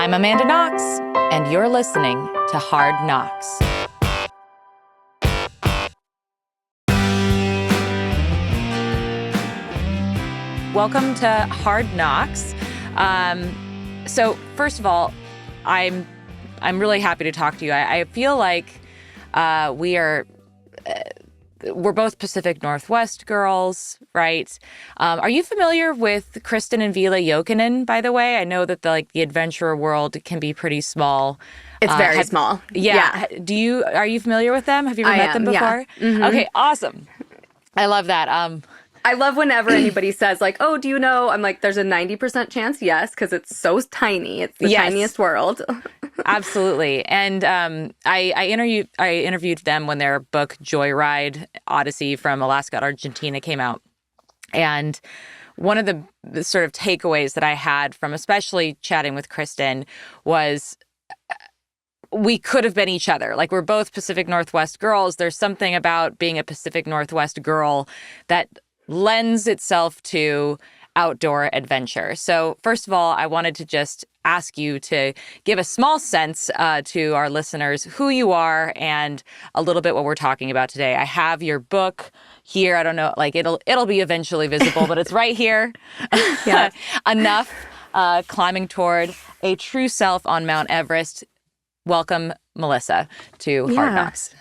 I'm Amanda Knox, and you're listening to Hard Knocks. Welcome to Hard Knocks. So first of all, I'm really happy to talk to you. I feel like we're both Pacific Northwest girls, right? Are you familiar with Kristen and Vila Jokinen, by the way? I know that the adventurer world can be pretty small. It's very small. Yeah. Are you familiar with them? Have you ever met them before? Yeah. Mm-hmm. Okay, awesome. I love that. I love whenever anybody says oh, do you know? I'm like, there's a 90% chance, yes, because it's so tiny. It's the tiniest world. Absolutely. And I interviewed them when their book Joyride Odyssey from Alaska to Argentina came out. And one of the sort of takeaways that I had from especially chatting with Kristen was we could have been each other. We're both Pacific Northwest girls. There's something about being a Pacific Northwest girl that lends itself to outdoor adventure. So first of all, I wanted to just ask you to give a small sense to our listeners who you are and a little bit what we're talking about today. I have your book here. I don't know, it'll be eventually visible, but it's right here. Yeah. Enough. Climbing toward a true self on Mount Everest. Welcome, Melissa, to Hard Knocks.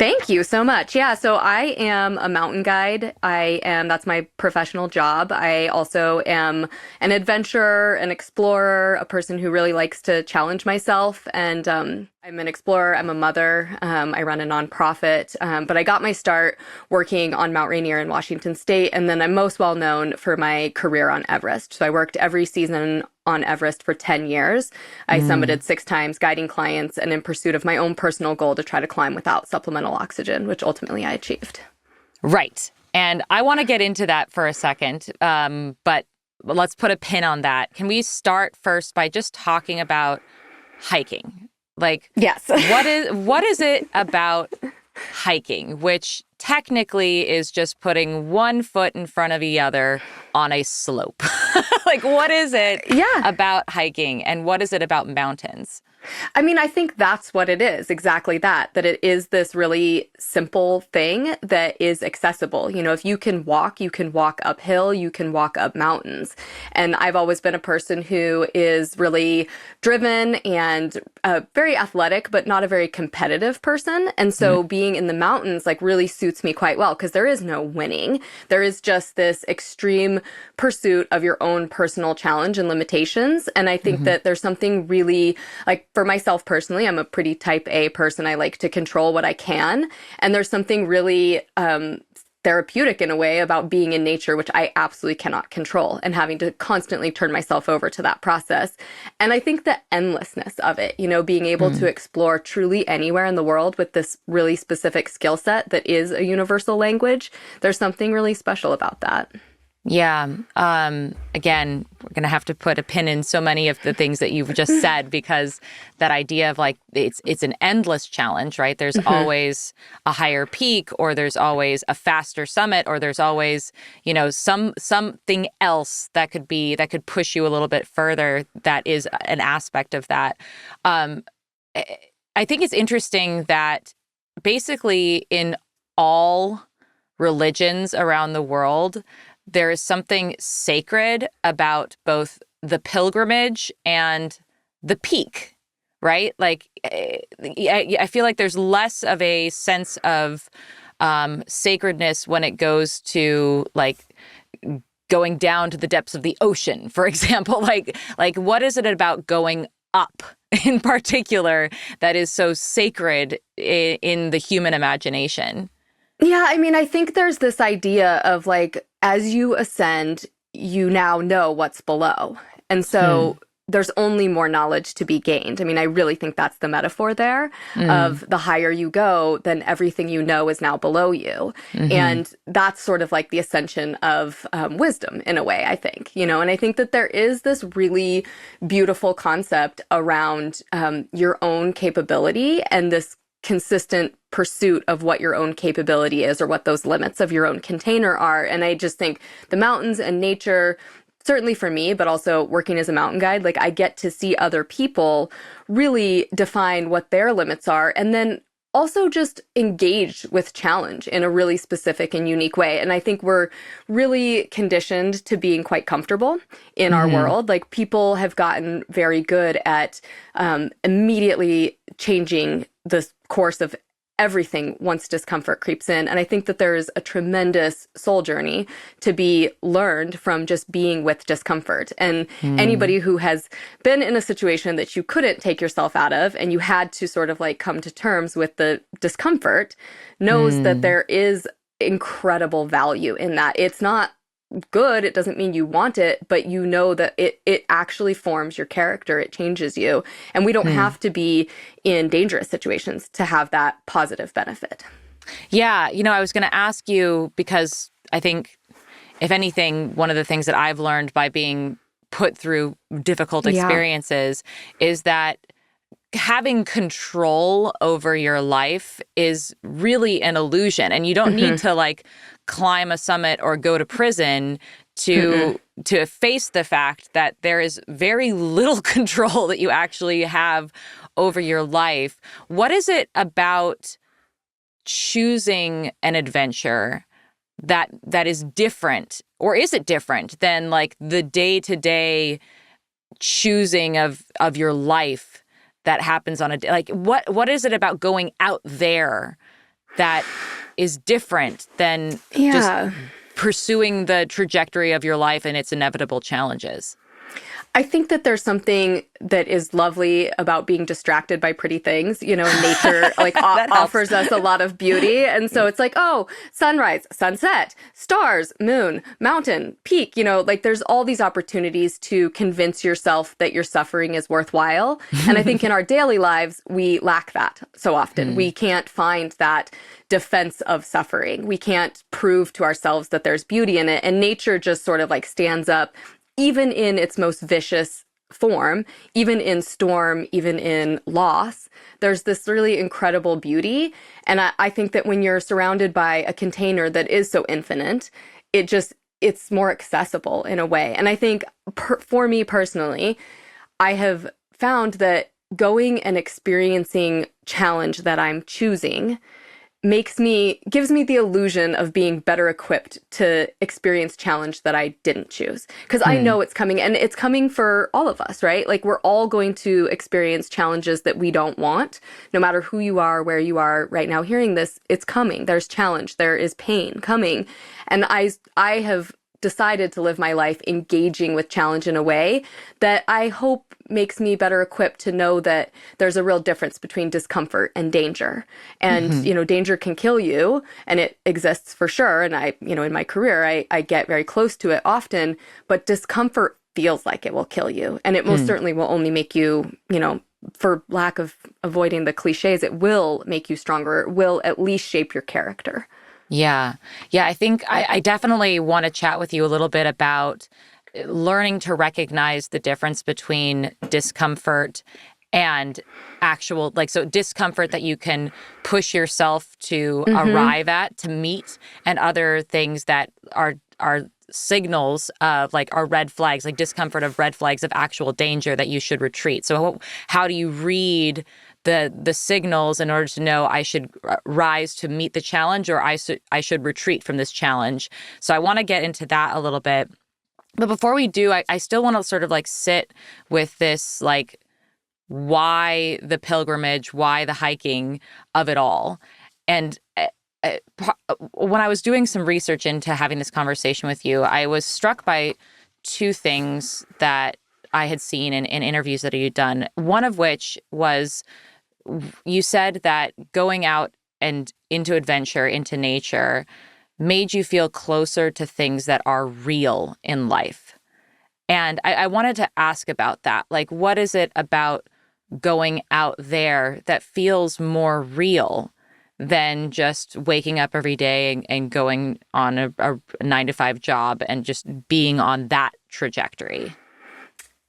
Thank you so much. Yeah, so I am a mountain guide. That's my professional job. I also am an adventurer, an explorer, a person who really likes to challenge myself. And I'm an explorer. I'm a mother. I run a nonprofit. But I got my start working on Mount Rainier in Washington State. And then I'm most well known for my career on Everest. So I worked every season on Everest for 10 years. I summited 6 times, guiding clients and in pursuit of my own personal goal to try to climb without supplemental oxygen, which ultimately I achieved. Right. And I want to get into that for a second, but let's put a pin on that. Can we start first by just talking about hiking? Yes. what is it about hiking, which technically is just putting one foot in front of the other on a slope? What is it about hiking, and what is it about mountains? I mean, I think that's what it is, exactly that it is this really simple thing that is accessible. If you can walk uphill, you can walk up mountains. And I've always been a person who is really driven and very athletic, but not a very competitive person. And so being in the mountains really suits me quite well because there is no winning. There is just this extreme pursuit of your own personal challenge and limitations. And I think that there's something really for myself personally, I'm a pretty type A person. I like to control what I can. And there's something really therapeutic in a way about being in nature, which I absolutely cannot control, and having to constantly turn myself over to that process. And I think the endlessness of it, being able to explore truly anywhere in the world with this really specific skill set that is a universal language, there's something really special about that. Yeah. Again, we're going to have to put a pin in so many of the things that you've just said, because that idea of it's an endless challenge, right? There's always a higher peak, or there's always a faster summit, or there's always, something else that could push you a little bit further. That is an aspect of that. I think it's interesting that basically in all religions around the world, there is something sacred about both the pilgrimage and the peak, right? I feel like there's less of a sense of sacredness when it goes to going down to the depths of the ocean, for example. What is it about going up in particular that is so sacred in the human imagination? Yeah, I mean, I think there's this idea of as you ascend, you now know what's below. And so there's only more knowledge to be gained. I mean, I really think that's the metaphor there of the higher you go, then everything you know is now below you. And that's sort of the ascension of wisdom in a way, I think, and I think that there is this really beautiful concept around your own capability and this consistent pursuit of what your own capability is, or what those limits of your own container are. And I just think the mountains and nature certainly for me, but also working as a mountain guide, like I get to see other people really define what their limits are, and then also just engage with challenge in a really specific and unique way. And I think we're really conditioned to being quite comfortable in our world. Like people have gotten very good at immediately changing the course of everything once discomfort creeps in. And I think that there is a tremendous soul journey to be learned from just being with discomfort. And anybody who has been in a situation that you couldn't take yourself out of and you had to sort of like come to terms with the discomfort knows that there is incredible value in that. It's not good. It doesn't mean you want it, but you know that it actually forms your character. It changes you. And we don't have to be in dangerous situations to have that positive benefit. Yeah. I was going to ask you because I think, if anything, one of the things that I've learned by being put through difficult experiences is that having control over your life is really an illusion. And you don't need to like climb a summit or go to prison to face the fact that there is very little control that you actually have over your life. What is it about choosing an adventure that is different, or is it different than like the day-to-day choosing of your life that happens on a day? Like what is it about going out there that is different than just pursuing the trajectory of your life and its inevitable challenges? I think that there's something that is lovely about being distracted by pretty things. Nature like offers us a lot of beauty. And so it's like, oh, sunrise, sunset, stars, moon, mountain, peak, like there's all these opportunities to convince yourself that your suffering is worthwhile. And I think in our daily lives, we lack that so often. We can't find that defense of suffering. We can't prove to ourselves that there's beauty in it. And nature just sort of like stands up even in its most vicious form, even in storm, even in loss. There's this really incredible beauty. And I think that when you're surrounded by a container that is so infinite, it's more accessible in a way. And I think for me personally, I have found that going and experiencing challenge that I'm choosing gives me the illusion of being better equipped to experience challenge that I didn't choose. Because I know it's coming, and it's coming for all of us, right? Like we're all going to experience challenges that we don't want. No matter who you are, where you are right now hearing this, it's coming. There's challenge. There is pain coming. And I have decided to live my life engaging with challenge in a way that I hope makes me better equipped to know that there's a real difference between discomfort and danger. And, danger can kill you, and it exists for sure. And in my career, I get very close to it often, but discomfort feels like it will kill you. And it most certainly will only make you, for lack of avoiding the cliches, it will make you stronger. It will at least shape your character. Yeah. Yeah. I think I definitely want to chat with you a little bit about learning to recognize the difference between discomfort and actual, so discomfort that you can push yourself to arrive at, to meet, and other things that are signals of are red flags, like discomfort of red flags of actual danger that you should retreat. So how do you read the signals in order to know I should rise to meet the challenge, or I should retreat from this challenge? So I want to get into that a little bit. But before we do, I still want to sort of sit with this, why the pilgrimage, why the hiking of it all. And when I was doing some research into having this conversation with you, I was struck by two things that I had seen in interviews that you'd done. One of which was, you said that going out and into adventure, into nature, made you feel closer to things that are real in life. And I wanted to ask about that. What is it about going out there that feels more real than just waking up every day and going on a 9-to-5 job and just being on that trajectory?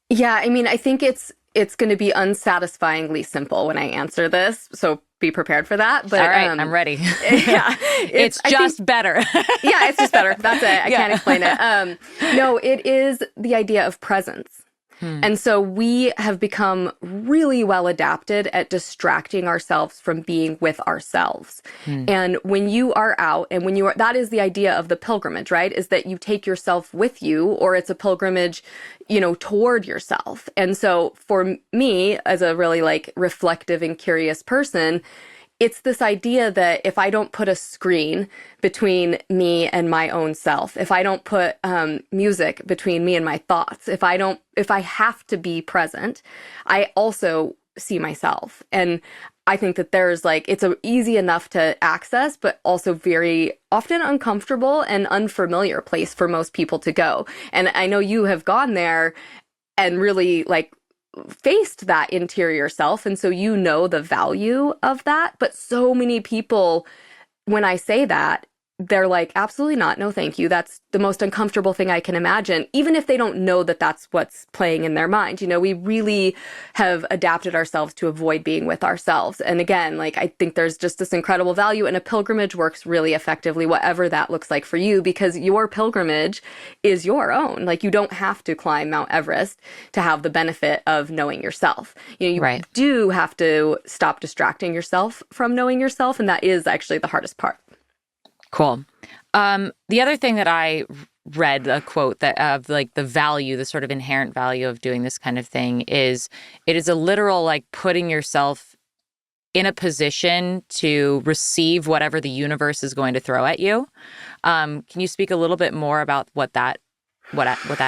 Yeah, I think it's going to be unsatisfyingly simple when I answer this. So be prepared for that. But all right, I'm ready. Yeah, it's just better. Yeah, it's just better. That's it. I can't explain it. No, it is the idea of presence. And so we have become really well adapted at distracting ourselves from being with ourselves. And when you are out and when you are, that is the idea of the pilgrimage, right? Is that you take yourself with you, or it's a pilgrimage, toward yourself. And so for me, as a really like reflective and curious person, it's this idea that if I don't put a screen between me and my own self, if I don't put music between me and my thoughts, if I have to be present, I also see myself. And I think that there's it's easy enough to access, but also very often uncomfortable and unfamiliar place for most people to go. And I know you have gone there and really faced that interior self. And so the value of that. But so many people, when I say that, they're like, absolutely not. No, thank you. That's the most uncomfortable thing I can imagine, even if they don't know that that's what's playing in their mind. We really have adapted ourselves to avoid being with ourselves. And again, I think there's just this incredible value, and a pilgrimage works really effectively, whatever that looks like for you, because your pilgrimage is your own. You don't have to climb Mount Everest to have the benefit of knowing yourself. You Right. do have to stop distracting yourself from knowing yourself. And that is actually the hardest part. Cool. The other thing that I read, a quote that of the value, the sort of inherent value of doing this kind of thing is it is a literal putting yourself in a position to receive whatever the universe is going to throw at you. Can you speak a little bit more about what that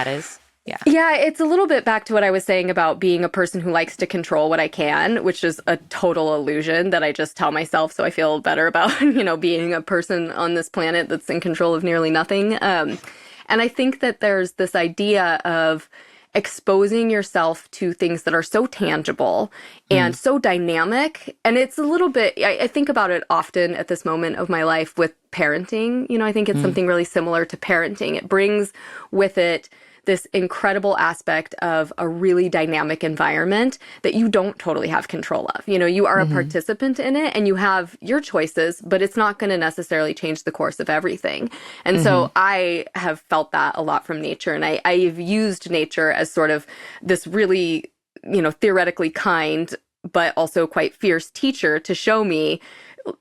is? Yeah. Yeah, it's a little bit back to what I was saying about being a person who likes to control what I can, which is a total illusion that I just tell myself so I feel better about, being a person on this planet that's in control of nearly nothing. And I think that there's this idea of exposing yourself to things that are so tangible and so dynamic. And it's a little bit, I think about it often at this moment of my life with parenting. I think it's something really similar to parenting. It brings with it this incredible aspect of a really dynamic environment that you don't totally have control of. You are a participant in it and you have your choices, but it's not going to necessarily change the course of everything. And so I have felt that a lot from nature. And I've used nature as sort of this really, theoretically kind, but also quite fierce teacher to show me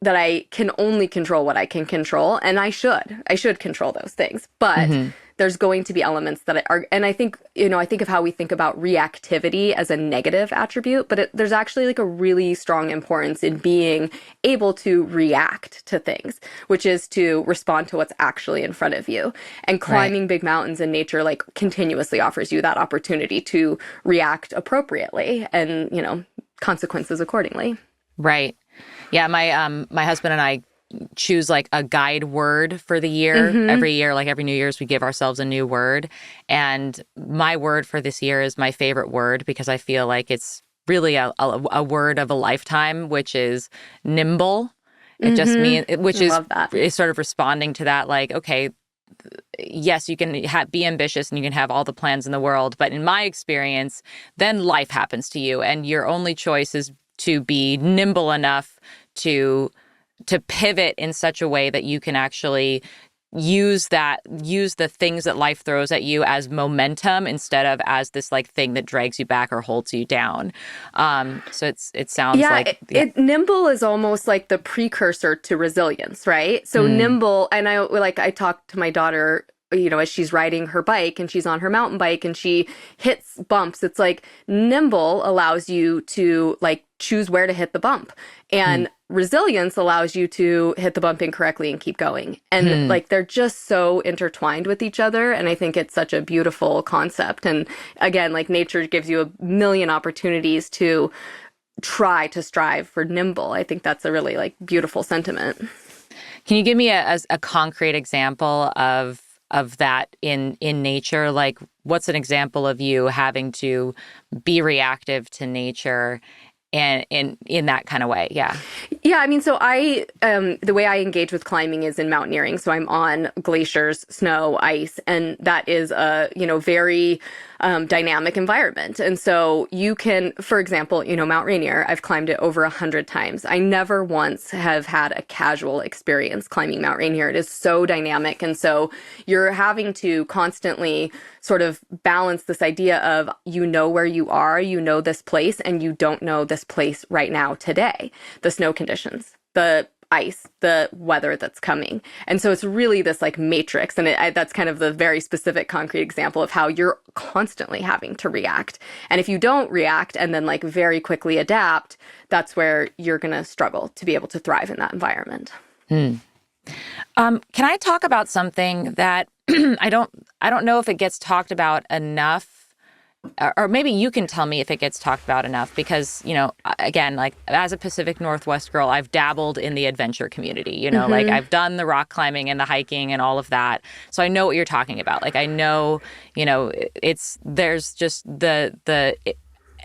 that I can only control what I can control. And I should control those things. But there's going to be elements that are, and I think, I think of how we think about reactivity as a negative attribute, but there's actually a really strong importance in being able to react to things, which is to respond to what's actually in front of you. And climbing big mountains in nature, continuously offers you that opportunity to react appropriately and, consequences accordingly. Right. Yeah. My husband and I choose a guide word for the year. Every year, every New Year's, we give ourselves a new word. And my word for this year is my favorite word because I feel like it's really a word of a lifetime, which is nimble. It just means, which is sort of responding to that, okay, yes, you can be ambitious and you can have all the plans in the world. But in my experience, then life happens to you. And your only choice is to be nimble enough to pivot in such a way that you can actually use the things that life throws at you as momentum instead of as this thing that drags you back or holds you down. So it sounds nimble is almost like the precursor to resilience, right? So nimble, and I talked to my daughter, as she's riding her bike and she's on her mountain bike and she hits bumps. It's nimble allows you to choose where to hit the bump, and resilience allows you to hit the bump incorrectly and keep going. And they're just so intertwined with each other. And I think it's such a beautiful concept. And again, nature gives you a million opportunities to try to strive for nimble. I think that's a really beautiful sentiment. Can you give me a concrete example of that in nature? What's an example of you having to be reactive to nature and in that kind of way? Yeah. I mean, so the way I engage with climbing is in mountaineering. So I'm on glaciers, snow, ice, and that is a, very dynamic environment. And so you can, for example, Mount Rainier, I've climbed it over 100 times. I never once have had a casual experience climbing Mount Rainier. It is so dynamic. And so you're having to constantly sort of balance this idea of, where you are, this place, and you don't know this place right now today, the snow conditions, the ice, the weather that's coming. And so it's really this like matrix. And that's kind of the very specific concrete example of how you're constantly having to react. And if you don't react and then like very quickly adapt, that's where you're going to struggle to be able to thrive in that environment. Can I talk about something that I don't know if it gets talked about enough? Or maybe you can tell me if it gets talked about enough, because, again, like as a Pacific Northwest girl, I've dabbled in the adventure community, like I've done the rock climbing and the hiking and all of that. So I know what you're talking about. Like I know, there's just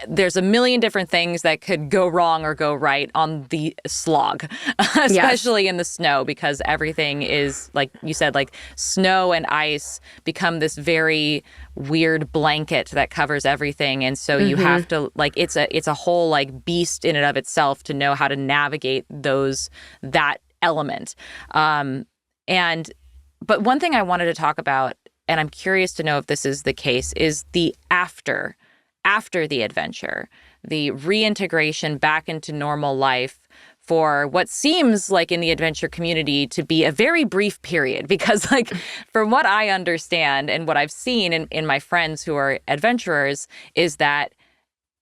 there's a million different things that could go wrong or go right on the slog, especially in the snow, because everything is, like you said, like snow and ice become this very weird blanket that covers everything. And so you have to, like, it's a whole like beast in and of itself to know how to navigate that element. But one thing I wanted to talk about, and I'm curious to know if this is the case, is the after the adventure, the reintegration back into normal life for what seems like in the adventure community to be a very brief period. Because like from what I understand and what I've seen in my friends who are adventurers is that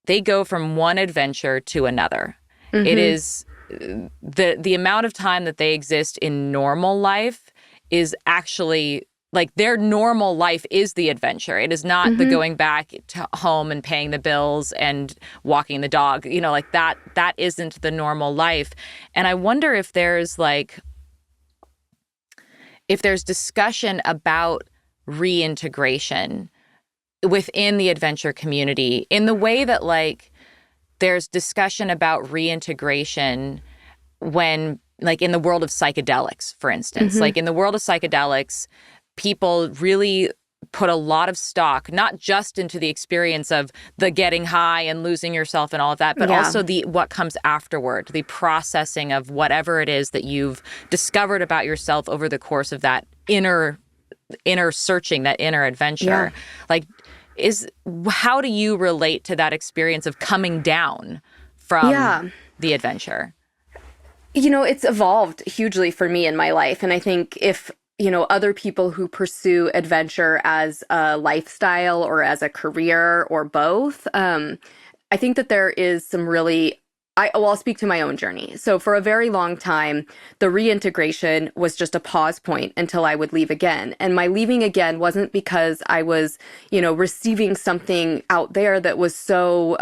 they go from one adventure to another. It is the amount of time that they exist in normal life is actually like their normal life is the adventure. It is not the going back to home and paying the bills and walking the dog, like that isn't the normal life. And I wonder if there's discussion about reintegration within the adventure community in the way that like there's discussion about reintegration when like in the world of psychedelics, for instance, like in the world of psychedelics, people really put a lot of stock, not just into the experience of the getting high and losing yourself and all of that, but also what comes afterward, the processing of whatever it is that you've discovered about yourself over the course of that inner searching, that inner adventure. Like, how do you relate to that experience of coming down from the adventure? It's evolved hugely for me in my life. And I think if other people who pursue adventure as a lifestyle or as a career or both, I think that there is some really, I'll speak to my own journey. So for a very long time, the reintegration was just a pause point until I would leave again. And my leaving again wasn't because I was, receiving something out there that was so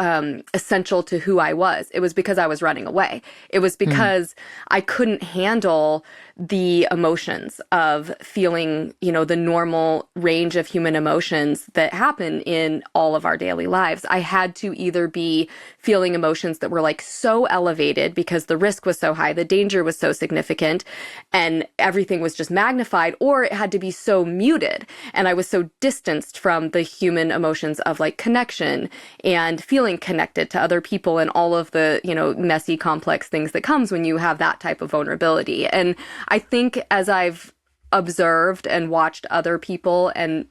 essential to who I was. It was because I was running away. It was because I couldn't handle the emotions of feeling, the normal range of human emotions that happen in all of our daily lives. I had to either be feeling emotions that were like so elevated because the risk was so high, the danger was so significant, and everything was just magnified, or it had to be so muted. And I was so distanced from the human emotions of like connection and feeling connected to other people and all of the, messy, complex things that comes when you have that type of vulnerability. And I think as I've observed and watched other people, and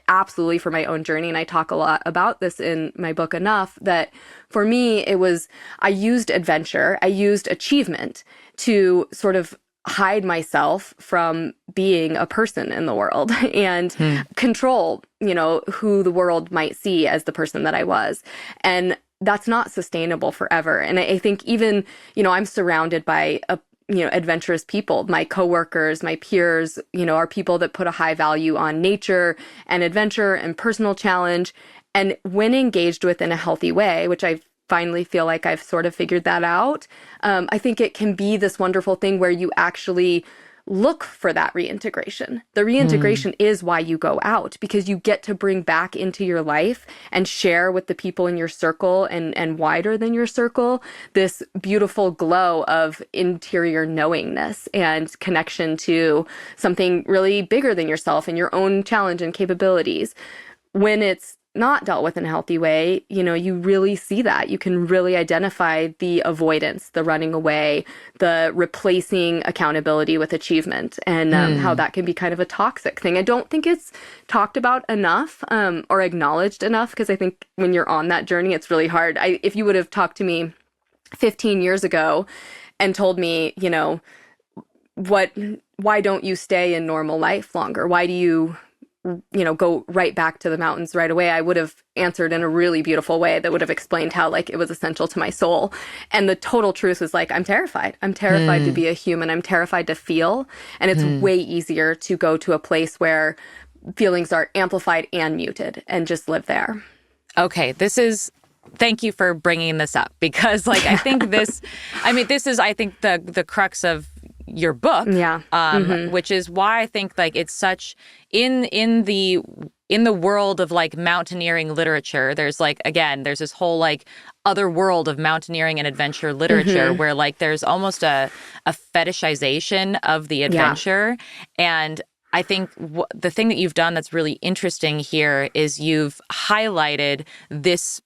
absolutely for my own journey, and I talk a lot about this in my book enough, that for me, I used adventure, I used achievement to sort of hide myself from being a person in the world and control, who the world might see as the person that I was. And that's not sustainable forever. And I think even, I'm surrounded by adventurous people. My coworkers, my peers, are people that put a high value on nature and adventure and personal challenge. And when engaged with in a healthy way, which I finally feel like I've sort of figured that out, I think it can be this wonderful thing where you actually look for that reintegration. The reintegration is why you go out, because you get to bring back into your life and share with the people in your circle and wider than your circle this beautiful glow of interior knowingness and connection to something really bigger than yourself and your own challenge and capabilities. When it's not dealt with in a healthy way, you know, you really see that. You can really identify the avoidance, the running away, the replacing accountability with achievement, and how that can be kind of a toxic thing. I don't think it's talked about enough or acknowledged enough, because I think when you're on that journey, it's really hard. If you would have talked to me 15 years ago and told me, you know, why don't you stay in normal life longer? Why do you go right back to the mountains right away? I would have answered in a really beautiful way that would have explained how like it was essential to my soul. And the total truth was like, I'm terrified. I'm terrified to be a human. I'm terrified to feel. And it's way easier to go to a place where feelings are amplified and muted and just live there. Okay, thank you for bringing this up, because like I think this is I think the crux of your book, which is why I think like it's such in the world of like mountaineering literature. There's like, again, there's this whole like other world of mountaineering and adventure literature where like there's almost a fetishization of the adventure. And I think the thing that you've done that's really interesting here is you've highlighted this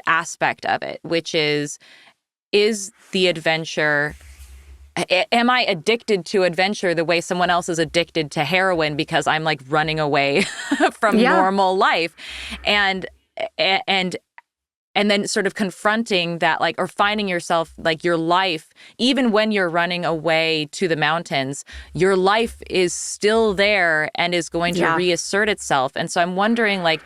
aspect of it, which is the adventure. Am I addicted to adventure the way someone else is addicted to heroin because I'm like running away from normal life? And then sort of confronting that, like, or finding yourself like your life, even when you're running away to the mountains, your life is still there and is going to reassert itself. And so I'm wondering, like,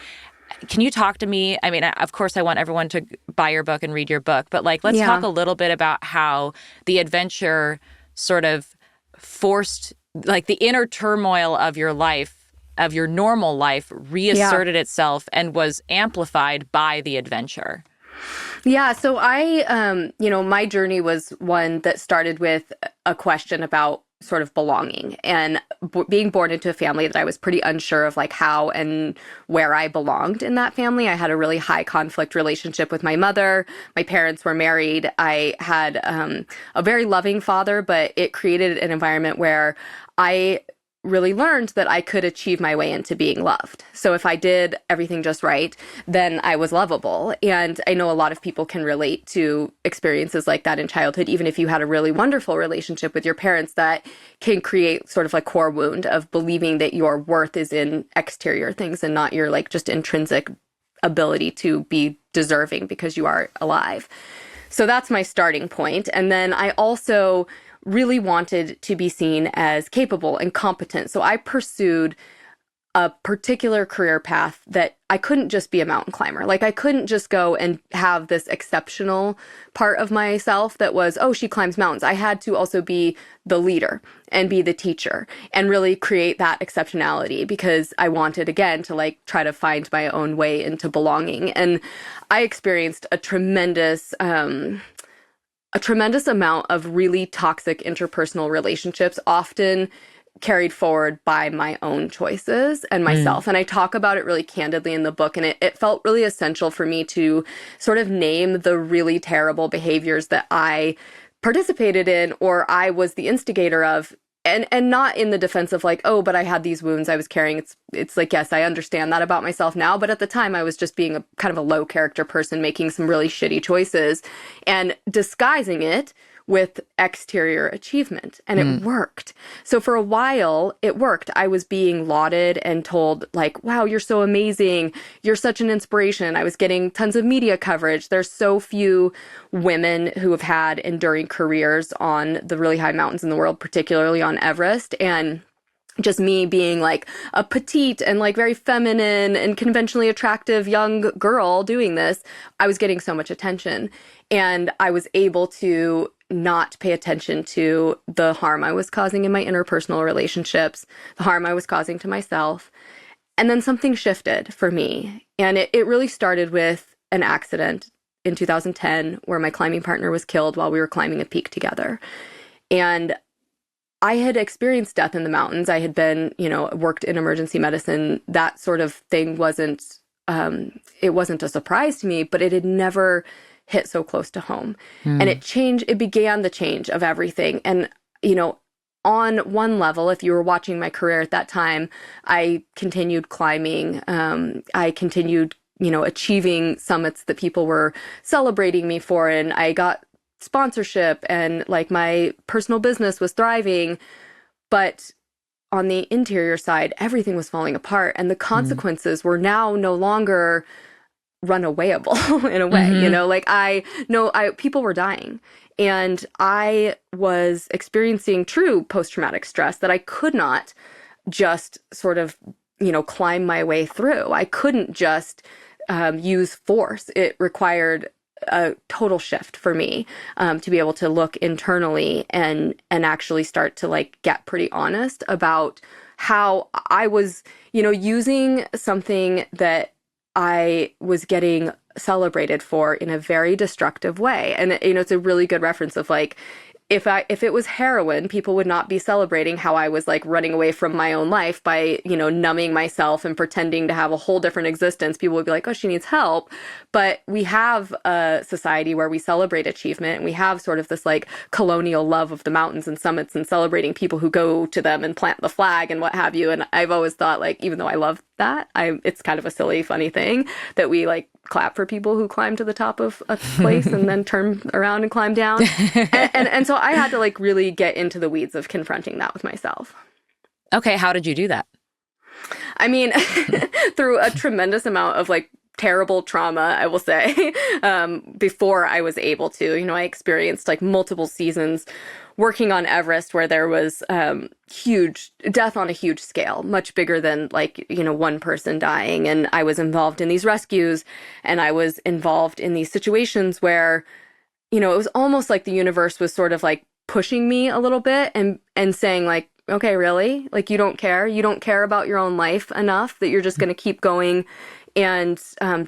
can you talk to me? I mean, of course, I want everyone to buy your book and read your book, but like, let's talk a little bit about how the adventure sort of forced, like, the inner turmoil of your life, of your normal life, reasserted itself and was amplified by the adventure. Yeah. So my journey was one that started with a question about sort of belonging and being born into a family that I was pretty unsure of like how and where I belonged in that family. I had a really high conflict relationship with my mother. My parents were married. I had a very loving father, but it created an environment where I really learned that I could achieve my way into being loved. So if I did everything just right, then I was lovable. And I know a lot of people can relate to experiences like that in childhood, even if you had a really wonderful relationship with your parents, that can create sort of like core wound of believing that your worth is in exterior things and not your like just intrinsic ability to be deserving because you are alive. So that's my starting point. And then I also really wanted to be seen as capable and competent. So I pursued a particular career path that I couldn't just be a mountain climber. Like I couldn't just go and have this exceptional part of myself that was, oh, she climbs mountains. I had to also be the leader and be the teacher and really create that exceptionality, because I wanted, again, to like try to find my own way into belonging. And I experienced a tremendous amount of really toxic interpersonal relationships, often carried forward by my own choices and myself. And I talk about it really candidly in the book. And it felt really essential for me to sort of name the really terrible behaviors that I participated in or I was the instigator of. And not in the defense of like, oh, but I had these wounds I was carrying. It's like, yes, I understand that about myself now. But at the time, I was just being a kind of a low character person making some really shitty choices and disguising it with exterior achievement. And it worked. So for a while, it worked. I was being lauded and told like, wow, you're so amazing. You're such an inspiration. I was getting tons of media coverage. There's so few women who have had enduring careers on the really high mountains in the world, particularly on Everest. And just me being like a petite and like very feminine and conventionally attractive young girl doing this, I was getting so much attention. And I was able to not pay attention to the harm I was causing in my interpersonal relationships, the harm I was causing to myself. And then something shifted for me. And it really started with an accident in 2010 where my climbing partner was killed while we were climbing a peak together. And I had experienced death in the mountains. I had been, worked in emergency medicine. That sort of thing wasn't a surprise to me, but it had never hit so close to home. And it began the change of everything. And, on one level, if you were watching my career at that time, I continued climbing. I continued achieving summits that people were celebrating me for. And I got sponsorship and like my personal business was thriving. But on the interior side, everything was falling apart. And the consequences were now no longer runawayable in a way, like people were dying. And I was experiencing true post-traumatic stress that I could not just sort of, climb my way through. I couldn't just use force. It required a total shift for me to be able to look internally and actually start to like get pretty honest about how I was, using something that I was getting celebrated for in a very destructive way. And, it's a really good reference of like, if it was heroin, people would not be celebrating how I was like running away from my own life by, numbing myself and pretending to have a whole different existence. People would be like, oh, she needs help. But we have a society where we celebrate achievement, and we have sort of this like colonial love of the mountains and summits and celebrating people who go to them and plant the flag and what have you. And I've always thought like, even though I love that, it's kind of a silly, funny thing that we like clap for people who climb to the top of a place and then turn around and climb down. And so I had to like really get into the weeds of confronting that with myself. Okay, how did you do that? I mean, through a tremendous amount of like terrible trauma, I will say, before I was able to. I experienced like multiple seasons working on Everest where there was huge death on a huge scale, much bigger than like, one person dying. And I was involved in these rescues, and I was involved in these situations where, it was almost like the universe was sort of like pushing me a little bit and saying like, okay, really? Like, you don't care? You don't care about your own life enough that you're just going to keep going and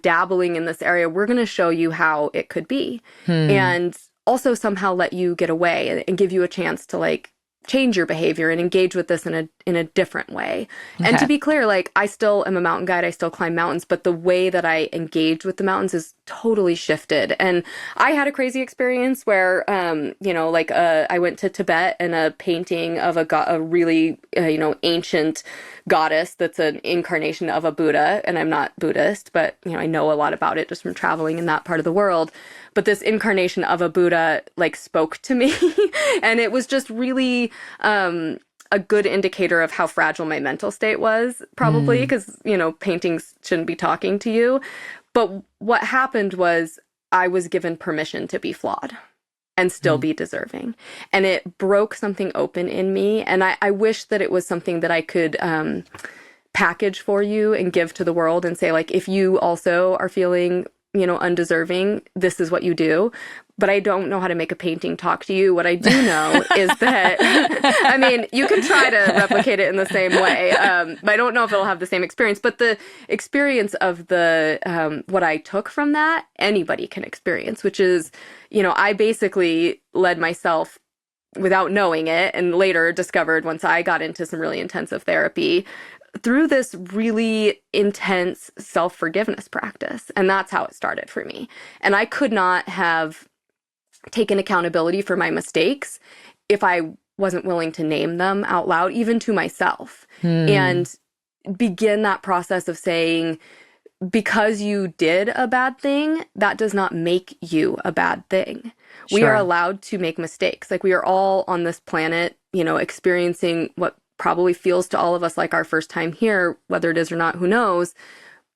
dabbling in this area? We're going to show you how it could be. And also somehow let you get away and give you a chance to like change your behavior and engage with this in a different way. Okay. And to be clear, like I still am a mountain guide, I still climb mountains, but the way that I engage with the mountains is totally shifted. And I had a crazy experience where, I went to Tibet, and a painting of a really, ancient goddess that's an incarnation of a Buddha. And I'm not Buddhist, but, I know a lot about it just from traveling in that part of the world. But this incarnation of a Buddha like spoke to me. And it was just really a good indicator of how fragile my mental state was, probably, because, paintings shouldn't be talking to you. But what happened was I was given permission to be flawed and still be deserving. And it broke something open in me. And I wish that it was something that I could package for you and give to the world and say, like, if you also are feeling undeserving, this is what you do. But I don't know how to make a painting talk to you. What I do know is that, I mean, you can try to replicate it in the same way. But I don't know if it'll have the same experience. But the experience of the, what I took from that, anybody can experience, which is, I basically led myself without knowing it, and later discovered once I got into some really intensive therapy, through this really intense self-forgiveness practice. And that's how it started for me. And I could not have taken accountability for my mistakes if I wasn't willing to name them out loud, even to myself, and begin that process of saying, because you did a bad thing, that does not make you a bad thing. Sure. We are allowed to make mistakes. Like, we are all on this planet, experiencing what probably feels to all of us like our first time here, whether it is or not, who knows,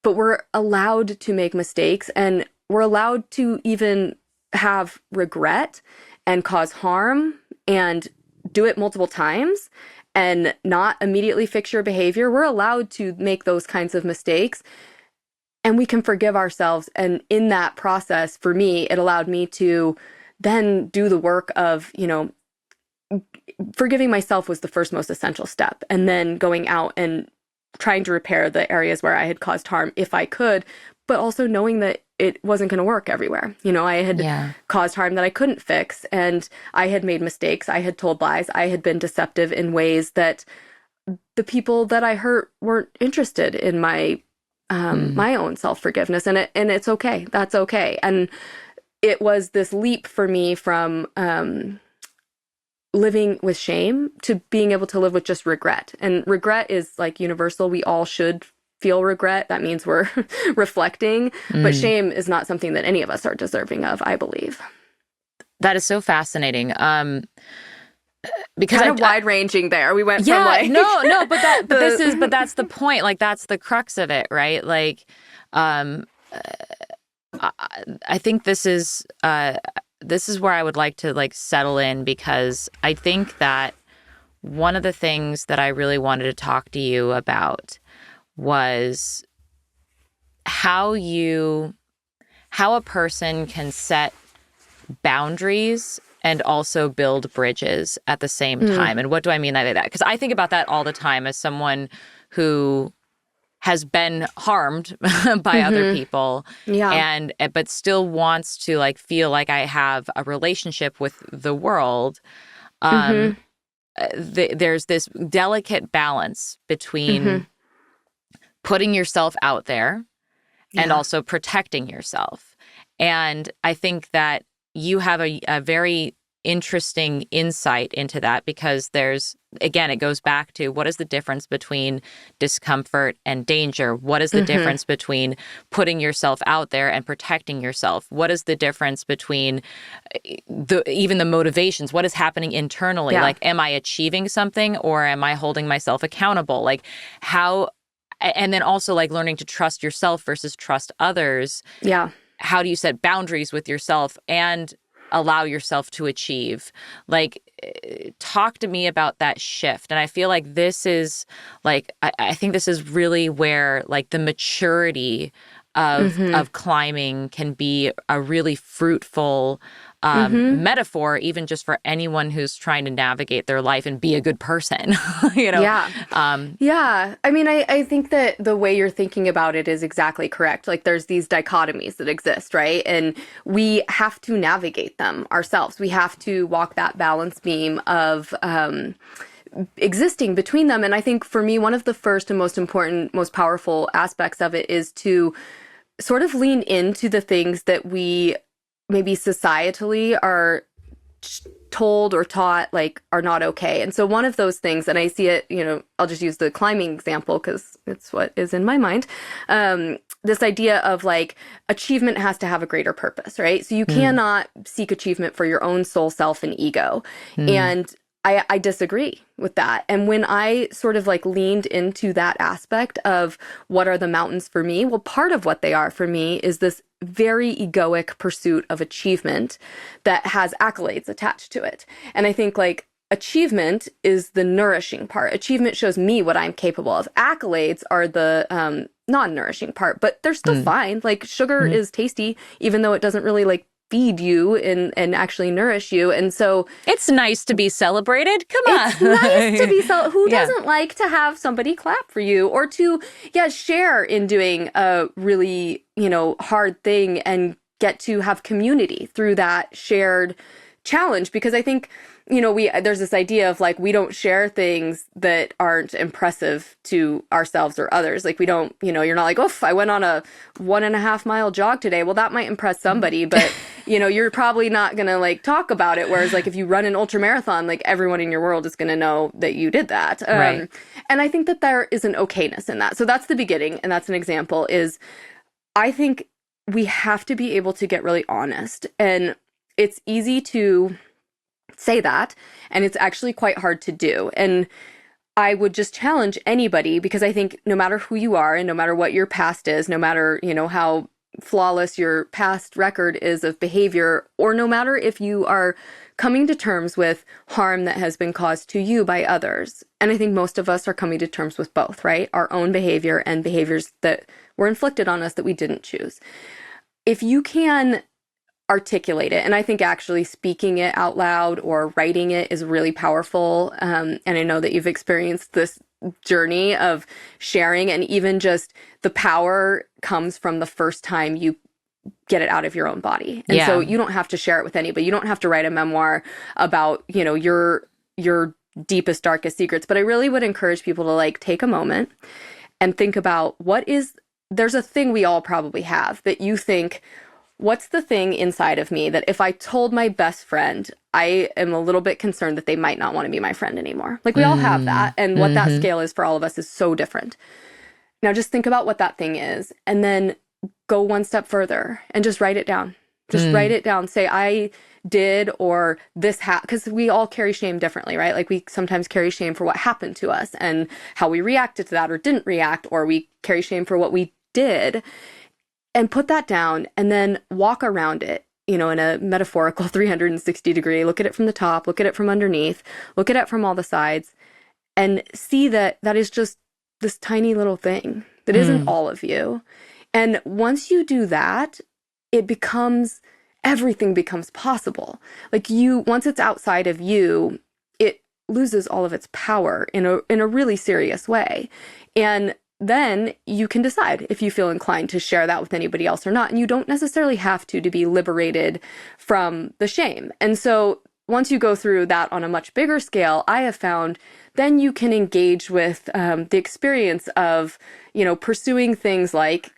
but we're allowed to make mistakes, and we're allowed to even have regret and cause harm and do it multiple times and not immediately fix your behavior. We're allowed to make those kinds of mistakes, and we can forgive ourselves. And in that process, for me, it allowed me to then do the work of, forgiving myself was the first most essential step. And then going out and trying to repair the areas where I had caused harm if I could, but also knowing that it wasn't going to work everywhere. I had caused harm that I couldn't fix, and I had made mistakes. I had told lies. I had been deceptive in ways that the people that I hurt weren't interested in my my own self-forgiveness. And it's okay. That's okay. And it was this leap for me from living with shame to being able to live with just regret. And regret is like universal. We all should feel regret, that means we're reflecting. But shame is not something that any of us are deserving of, I believe. That is so fascinating. Because kind of wide ranging there. We went from like but that's the point. Like that's the crux of it, right? Like, I think this is where I would like to like settle in, because I think that one of the things that I really wanted to talk to you about was how a person can set boundaries and also build bridges at the same time. And what do I mean by that? Because I think about that all the time as someone who has been harmed by other people, but still wants to like feel like I have a relationship with the world. There's this delicate balance between putting yourself out there and also protecting yourself. And I think that you have a very interesting insight into that, because again, it goes back to what is the difference between discomfort and danger? What is the difference between putting yourself out there and protecting yourself? What is the difference between even the motivations? What is happening internally? Like, am I achieving something, or am I holding myself accountable? Like and then also like learning to trust yourself versus trust others. Yeah. How do you set boundaries with yourself and allow yourself to achieve? Like, talk to me about that shift. And I feel like this is like, I think this is really where like the maturity of climbing can be a really fruitful metaphor, even just for anyone who's trying to navigate their life and be a good person, you know? Yeah. I mean, I think that the way you're thinking about it is exactly correct. Like, there's these dichotomies that exist, right? And we have to navigate them ourselves. We have to walk that balance beam of existing between them. And I think for me, one of the first and most important, most powerful aspects of it is to sort of lean into the things that we maybe societally are told or taught like are not okay. And so one of those things, and I see it, you know, I'll just use the climbing example because it's what is in my mind. This idea of like achievement has to have a greater purpose, right? So you cannot seek achievement for your own soul, self, and ego. And I disagree with that. And when I sort of like leaned into that aspect of what are the mountains for me, well, part of what they are for me is this very egoic pursuit of achievement that has accolades attached to it. And I think like achievement is the nourishing part. Achievement shows me what I'm capable of. Accolades are the non-nourishing part, but they're still fine. Like sugar is tasty, even though it doesn't really like feed you and actually nourish you. And so it's nice to be celebrated. Come on. It's nice to be celebrated. Who doesn't like to have somebody clap for you or to, share in doing a really, hard thing and get to have community through that shared challenge? Because I think, there's this idea of like, we don't share things that aren't impressive to ourselves or others. Like we don't, you're not like, I went on a 1.5 mile jog today. Well, that might impress somebody, but you're probably not going to like talk about it. Whereas like if you run an ultra marathon, like everyone in your world is going to know that you did that. Right. And I think that there is an okayness in that. So that's the beginning. And that's an example is I think we have to be able to get really honest, and it's easy to say that, and it's actually quite hard to do. And I would just challenge anybody, because I think no matter who you are and no matter what your past is, no matter, how flawless your past record is of behavior, or no matter if you are coming to terms with harm that has been caused to you by others. And I think most of us are coming to terms with both, right? Our own behavior and behaviors that were inflicted on us that we didn't choose. If you can articulate it, and I think actually speaking it out loud or writing it is really powerful. And I know that you've experienced this journey of sharing, and even just the power comes from the first time you get it out of your own body. And so you don't have to share it with anybody. You don't have to write a memoir about, your deepest, darkest secrets. But I really would encourage people to like take a moment and think about there's a thing we all probably have that you think, what's the thing inside of me that if I told my best friend, I am a little bit concerned that they might not want to be my friend anymore. Like we all have that. And what that scale is for all of us is so different. Now just think about what that thing is, and then go one step further and just write it down. Just write it down. Say, I did, or this because we all carry shame differently, right? Like we sometimes carry shame for what happened to us and how we reacted to that or didn't react, or we carry shame for what we did. And put that down and then walk around it, in a metaphorical 360 degree. Look at it from the top, look at it from underneath, look at it from all the sides, and see that that is just this tiny little thing that isn't all of you. And once you do that, everything becomes possible. Like once it's outside of you, it loses all of its power in a really serious way. And then you can decide if you feel inclined to share that with anybody else or not. And you don't necessarily have to be liberated from the shame. And so once you go through that on a much bigger scale, I have found then you can engage with the experience of, pursuing things like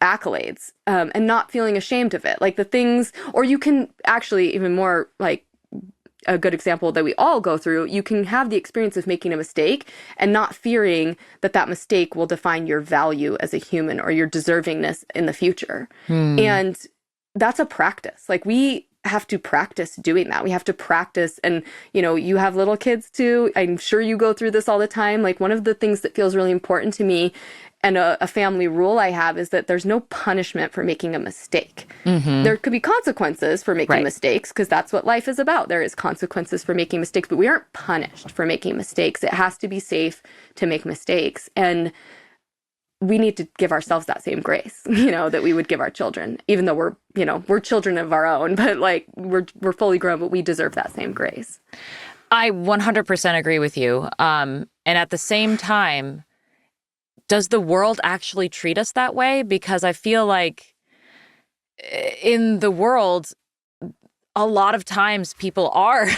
accolades and not feeling ashamed of it. Like the things, or you can actually even more like a good example that we all go through, you can have the experience of making a mistake and not fearing that that mistake will define your value as a human or your deservingness in the future. And that's a practice. Like we have to practice doing that. We have to practice. And, you have little kids too. I'm sure you go through this all the time. Like one of the things that feels really important to me and a family rule I have is that there's no punishment for making a mistake. There could be consequences for making mistakes because that's what life is about. There is consequences for making mistakes, but we aren't punished for making mistakes. It has to be safe to make mistakes. And we need to give ourselves that same grace, that we would give our children, even though we're children of our own, but like we're fully grown, but we deserve that same grace. I 100% agree with you. And at the same time, does the world actually treat us that way? Because I feel like in the world, a lot of times people are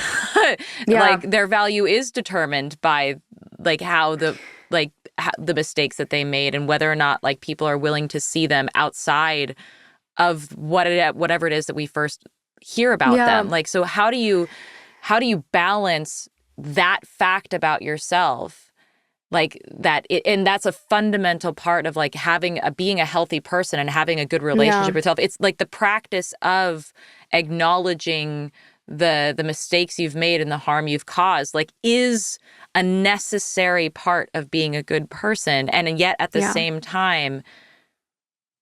like their value is determined by like how the mistakes that they made and whether or not like people are willing to see them outside of whatever it is that we first hear about them. Like, so how do you balance that fact about yourself? Like that, and that's a fundamental part of like being a healthy person and having a good relationship with yourself. It's like the practice of acknowledging the mistakes you've made and the harm you've caused, like is a necessary part of being a good person. And yet at the same time,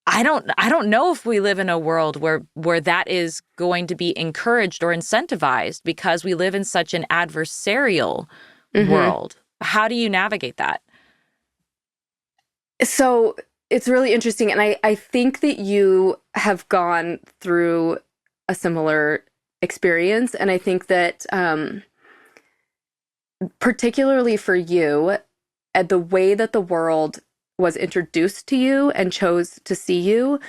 I don't know if we live in a world where that is going to be encouraged or incentivized because we live in such an adversarial world. How do you navigate that? So it's really interesting. And I think that you have gone through a similar experience. And I think that particularly for you, the way that the world was introduced to you and chose to see you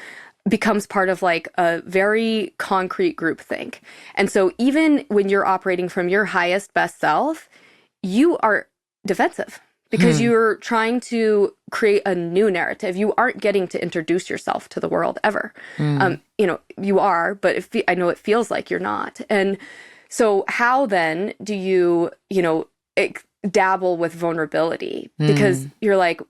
becomes part of like a very concrete groupthink. And so even when you're operating from your highest, best self, you are defensive because you're trying to create a new narrative. You aren't getting to introduce yourself to the world ever. You are, but I know it feels like you're not. And so how then do you, dabble with vulnerability? Because you're like,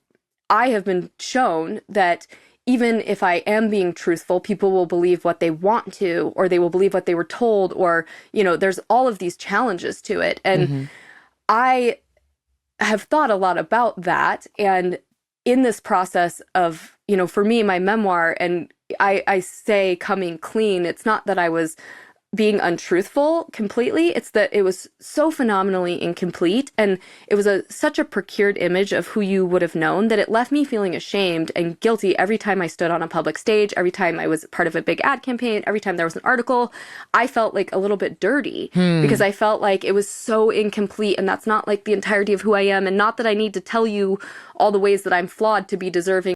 I have been shown that even if I am being truthful, people will believe what they want to, or they will believe what they were told, or, there's all of these challenges to it. And I have thought a lot about that. And in this process of, for me, my memoir, and I say coming clean, it's not that I was being untruthful completely. It's that it was so phenomenally incomplete. And it was such a procured image of who you would have known that it left me feeling ashamed and guilty every time I stood on a public stage, every time I was part of a big ad campaign, every time there was an article. I felt like a little bit dirty because I felt like it was so incomplete. And that's not like the entirety of who I am. And not that I need to tell you all the ways that I'm flawed to be deserving